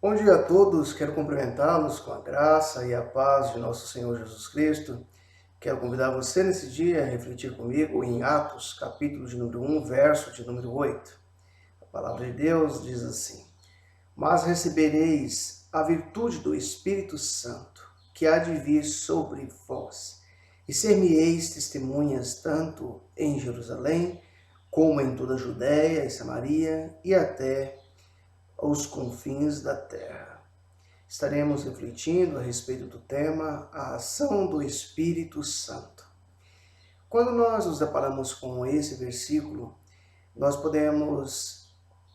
Bom dia a todos, quero cumprimentá-los com a graça e a paz de nosso Senhor Jesus Cristo. Quero convidar você nesse dia a refletir comigo em Atos, capítulo de número 1, verso de número 8. A palavra de Deus diz assim: Mas recebereis a virtude do Espírito Santo, que há de vir sobre vós, e ser-me-eis testemunhas tanto em Jerusalém, como em toda a Judéia e Samaria, e até aos confins da terra. Estaremos refletindo a respeito do tema a ação do Espírito Santo. Quando nós nos deparamos com esse versículo, nós podemos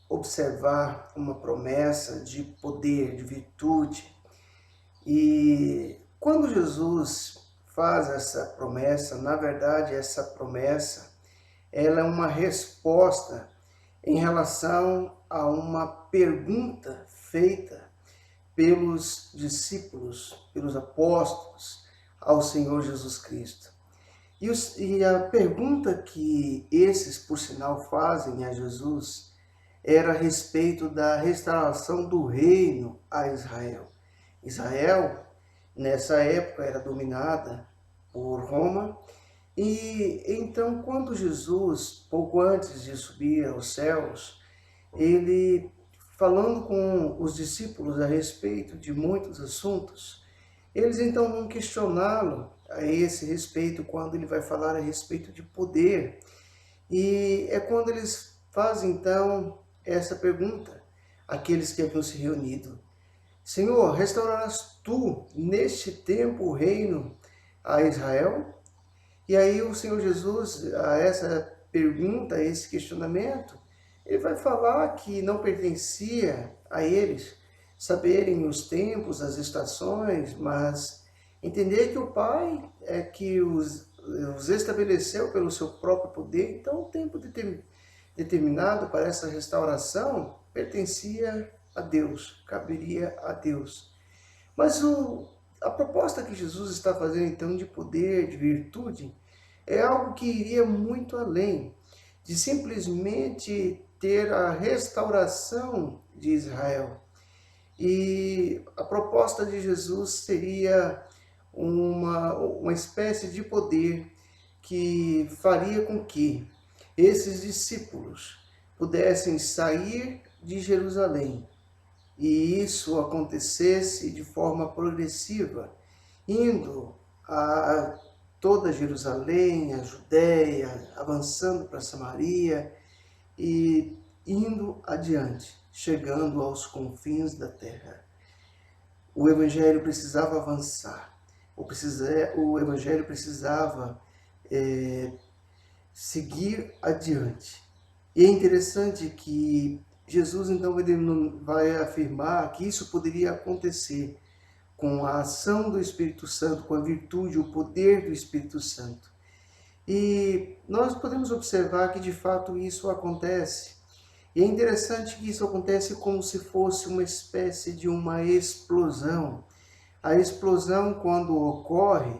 observar uma promessa de poder, de virtude. E quando Jesus faz essa promessa, na verdade essa promessa, ela é uma resposta em relação a uma pergunta feita pelos discípulos, pelos apóstolos, ao Senhor Jesus Cristo. E a pergunta que esses, por sinal, fazem a Jesus era a respeito da restauração do reino a Israel. Israel, nessa época, era dominada por Roma, e então, quando Jesus, pouco antes de subir aos céus, ele, falando com os discípulos a respeito de muitos assuntos, eles então vão questioná-lo a esse respeito quando ele vai falar a respeito de poder. E é quando eles fazem então essa pergunta, aqueles que haviam se reunido: Senhor, restaurarás tu neste tempo o reino a Israel? E aí o Senhor Jesus, a essa pergunta, a esse questionamento, ele vai falar que não pertencia a eles saberem os tempos, as estações, mas entender que o Pai é que os estabeleceu pelo seu próprio poder. Então, o tempo determinado para essa restauração pertencia a Deus, caberia a Deus. Mas a proposta que Jesus está fazendo, então, de poder, de virtude, é algo que iria muito além de simplesmente ter a restauração de Israel. E a proposta de Jesus seria uma espécie de poder que faria com que esses discípulos pudessem sair de Jerusalém, e isso acontecesse de forma progressiva, indo a toda Jerusalém, a Judéia, avançando para Samaria e indo adiante, chegando aos confins da terra. O Evangelho precisava avançar, o Evangelho precisava seguir adiante. E é interessante que Jesus então vai afirmar que isso poderia acontecer com a ação do Espírito Santo, com a virtude, o poder do Espírito Santo. E nós podemos observar que de fato isso acontece. E é interessante que isso acontece como se fosse uma espécie de uma explosão. A explosão, quando ocorre,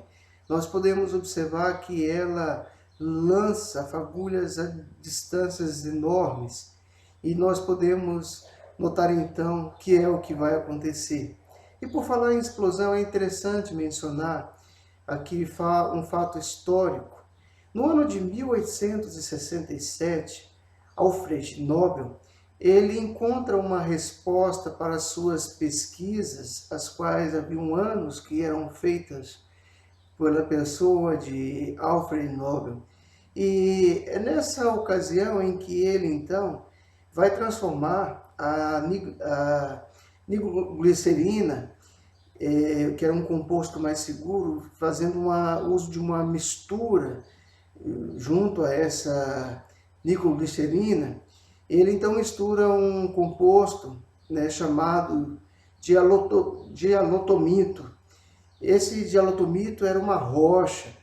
nós podemos observar que ela lança fagulhas a distâncias enormes. E nós podemos notar então que é o que vai acontecer. E por falar em explosão, é interessante mencionar aqui um fato histórico. No ano de 1867, Alfred Nobel, ele encontra uma resposta para suas pesquisas, as quais haviam anos que eram feitas pela pessoa de Alfred Nobel. E é nessa ocasião em que ele, então, vai transformar a nitroglicerina, que era um composto mais seguro, fazendo uso de uma mistura junto a essa nitroglicerina. Ele então mistura um composto, né, chamado dialotomito. Esse dialotomito era uma rocha.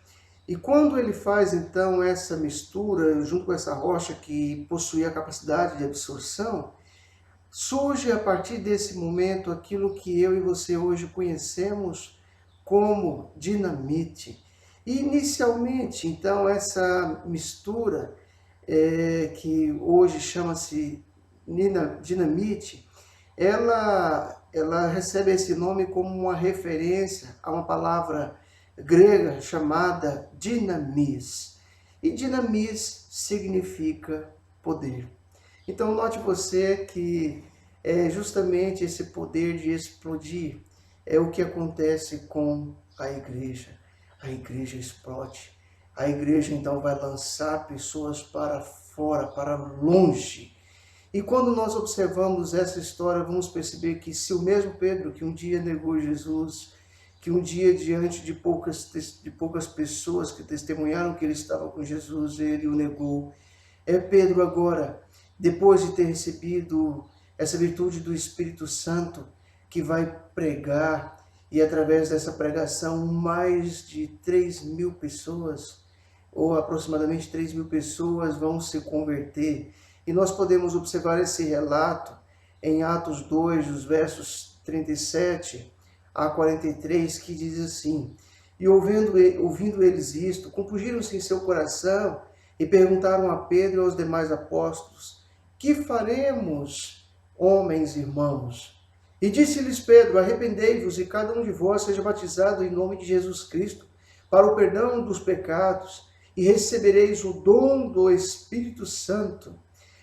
E quando ele faz então essa mistura junto com essa rocha que possuía a capacidade de absorção, surge a partir desse momento aquilo que eu e você hoje conhecemos como dinamite. E inicialmente, então, essa mistura, que hoje chama-se dinamite, ela recebe esse nome como uma referência a uma palavra grega chamada dinamis. E dinamis significa poder. Então note você que é justamente esse poder de explodir é o que acontece com a igreja. A igreja explode. A igreja então vai lançar pessoas para fora, para longe. E quando nós observamos essa história, vamos perceber que se o mesmo Pedro, que um dia negou Jesus, que um dia diante de poucas pessoas que testemunharam que ele estava com Jesus, ele o negou, é Pedro agora, depois de ter recebido essa virtude do Espírito Santo, que vai pregar, e através dessa pregação mais de 3.000 pessoas, ou aproximadamente 3.000 pessoas vão se converter. E nós podemos observar esse relato em Atos 2, os versos 37 a 43, que diz assim: E ouvindo eles isto, compungiram-se em seu coração e perguntaram a Pedro e aos demais apóstolos: Que faremos, homens e irmãos? E disse-lhes Pedro: Arrependei-vos e cada um de vós seja batizado em nome de Jesus Cristo para o perdão dos pecados, e recebereis o dom do Espírito Santo.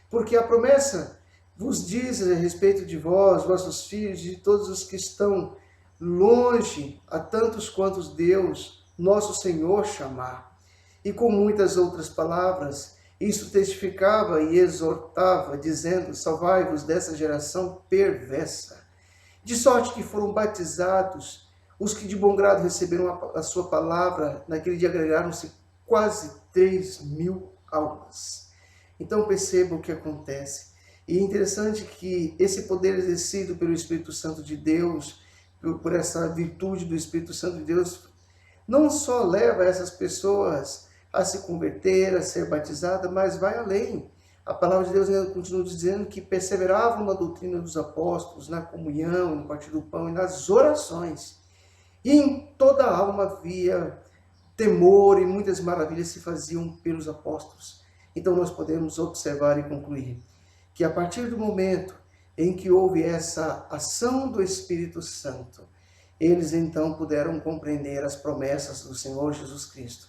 Porque a promessa vos diz a respeito de vós, vossos filhos, e de todos os que estão longe, a tantos quantos Deus, nosso Senhor, chamar. E com muitas outras palavras, isso testificava e exortava, dizendo: Salvai-vos dessa geração perversa. De sorte que foram batizados os que de bom grado receberam a sua palavra. Naquele dia agregaram-se quase 3.000 almas. Então perceba o que acontece. E é interessante que esse poder exercido pelo Espírito Santo de Deus, por essa virtude do Espírito Santo de Deus, não só leva essas pessoas a se converter, a ser batizadas, mas vai além. A palavra de Deus continua dizendo que perseveravam na doutrina dos apóstolos, na comunhão, no partir do pão e nas orações. E em toda a alma havia temor e muitas maravilhas se faziam pelos apóstolos. Então nós podemos observar e concluir que a partir do momento em que houve essa ação do Espírito Santo, eles então puderam compreender as promessas do Senhor Jesus Cristo,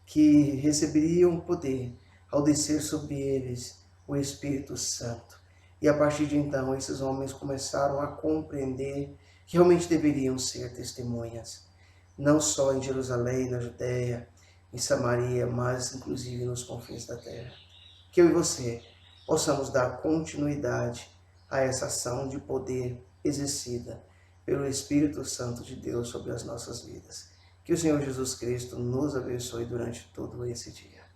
que receberiam poder ao descer sobre eles o Espírito Santo. E a partir de então, esses homens começaram a compreender que realmente deveriam ser testemunhas, não só em Jerusalém, na Judéia, em Samaria, mas inclusive nos confins da terra. Que eu e você possamos dar continuidade a essa ação de poder exercida pelo Espírito Santo de Deus sobre as nossas vidas. Que o Senhor Jesus Cristo nos abençoe durante todo esse dia.